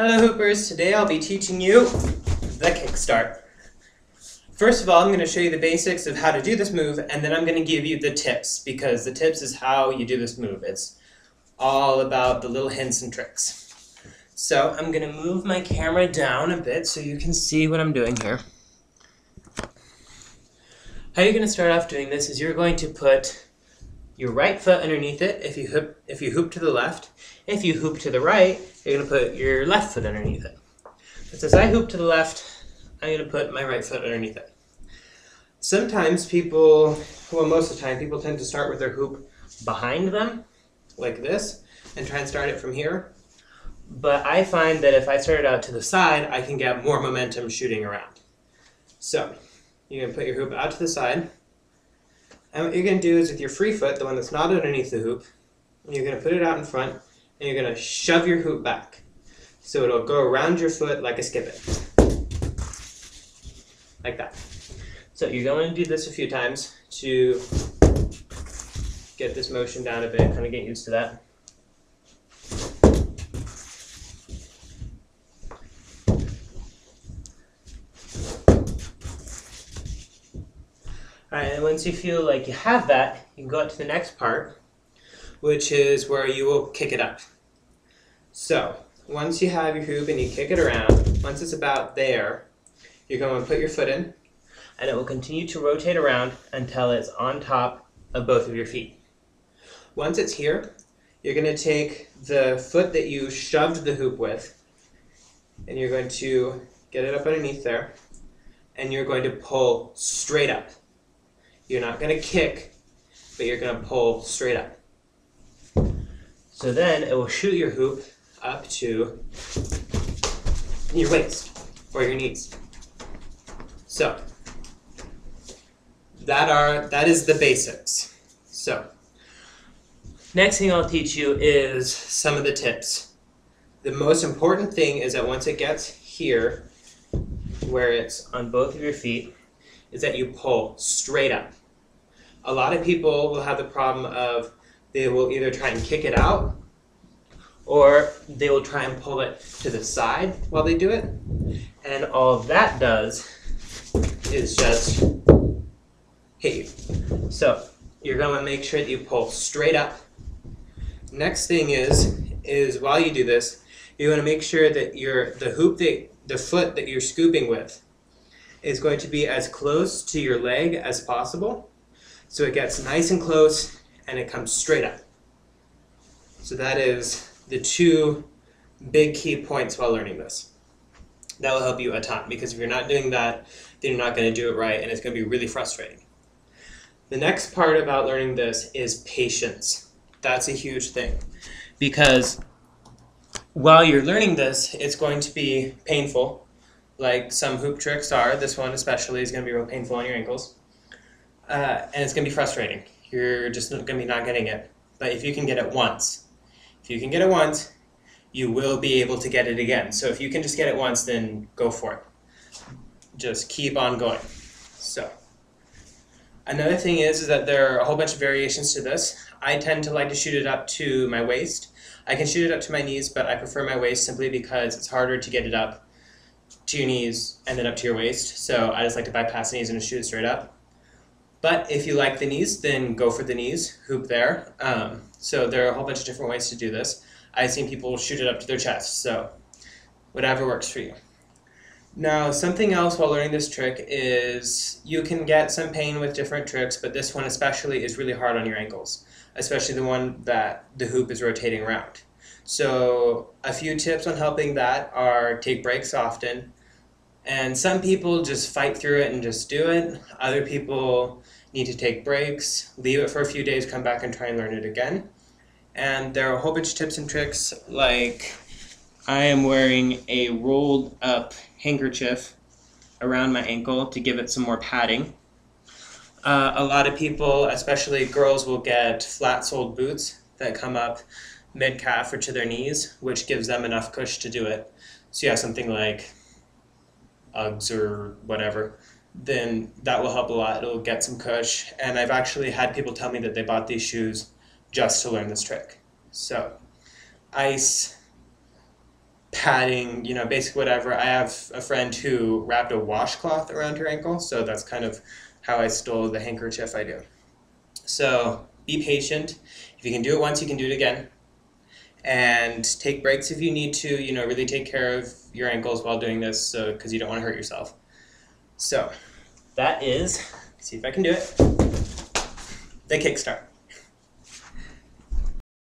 Hello Hoopers, today I'll be teaching you the kickstart. First of all, I'm going to show you the basics of how to do this move, and then I'm going to give you the tips, because the tips is how you do this move. It's all about the little hints and tricks. So I'm going to move my camera down a bit so you can see what I'm doing here. How you're going to start off doing this is you're going to put your right foot underneath it if you hoop to the left. If you hoop to the right, you're going to put your left foot underneath it. But since I hoop to the left, I'm going to put my right foot underneath it. Sometimes people, well most of the time, people tend to start with their hoop behind them, like this, and try and start it from here. But I find that if I start it out to the side, I can get more momentum shooting around. So, you're going to put your hoop out to the side. And what you're going to do is with your free foot, the one that's not underneath the hoop, you're going to put it out in front, and you're going to shove your hoop back. So it'll go around your foot like a skippet. Like that. So you're going to do this a few times to get this motion down a bit, kind of get used to that. Alright, and once you feel like you have that, you can go up to the next part, which is where you will kick it up. So, once you have your hoop and you kick it around, once it's about there, you're going to put your foot in, and it will continue to rotate around until it's on top of both of your feet. Once it's here, you're going to take the foot that you shoved the hoop with, and you're going to get it up underneath there, and you're going to pull straight up. You're not going to kick, but you're going to pull straight up. So then it will shoot your hoop up to your waist or your knees. So that is the basics. So next thing I'll teach you is some of the tips. The most important thing is that once it gets here, where it's on both of your feet, is that you pull straight up. A lot of people will have the problem of they will either try and kick it out, or they will try and pull it to the side while they do it. And all that does is just hit you. So you're going to make sure that you pull straight up. Next thing is while you do this, you want to make sure that the foot that you're scooping with is going to be as close to your leg as possible. So it gets nice and close and it comes straight up. So that is the two big key points while learning this. That will help you a ton, because if you're not doing that, then you're not going to do it right, and it's going to be really frustrating. The next part about learning this is patience. That's a huge thing, because while you're learning this, it's going to be painful, like some hoop tricks are. This one especially is going to be real painful on your ankles. And it's going to be frustrating. You're just going to be not getting it. But if you can get it once, you will be able to get it again. So if you can just get it once, then go for it. Just keep on going. So, another thing is that there are a whole bunch of variations to this. I tend to like to shoot it up to my waist. I can shoot it up to my knees, but I prefer my waist simply because it's harder to get it up to your knees and then up to your waist. So I just like to bypass the knees and just shoot it straight up. But if you like the knees, then go for the knees, hoop there. So there are a whole bunch of different ways to do this. I've seen people shoot it up to their chest, so whatever works for you. Now, something else while learning this trick is you can get some pain with different tricks, but this one especially is really hard on your ankles, especially the one that the hoop is rotating around. So a few tips on helping that are take breaks often. And some people just fight through it and just do it. Other people need to take breaks, leave it for a few days, come back and try and learn it again. And there are a whole bunch of tips and tricks, like I am wearing a rolled up handkerchief around my ankle to give it some more padding. A lot of people, especially girls, will get flat-soled boots that come up mid-calf or to their knees, which gives them enough cush to do it. So you have something like Uggs or whatever, then that will help a lot. It'll get some cush. And I've actually had people tell me that they bought these shoes just to learn this trick. So ice padding, you know, basic whatever. I have a friend who wrapped a washcloth around her ankle, so that's kind of how I stole the handkerchief I do. So be patient. If you can do it once, you can do it again. And take breaks if you need to, you know, really take care of your ankles while doing this, so because you don't want to hurt yourself. So that is, see if I can do it, the kickstart.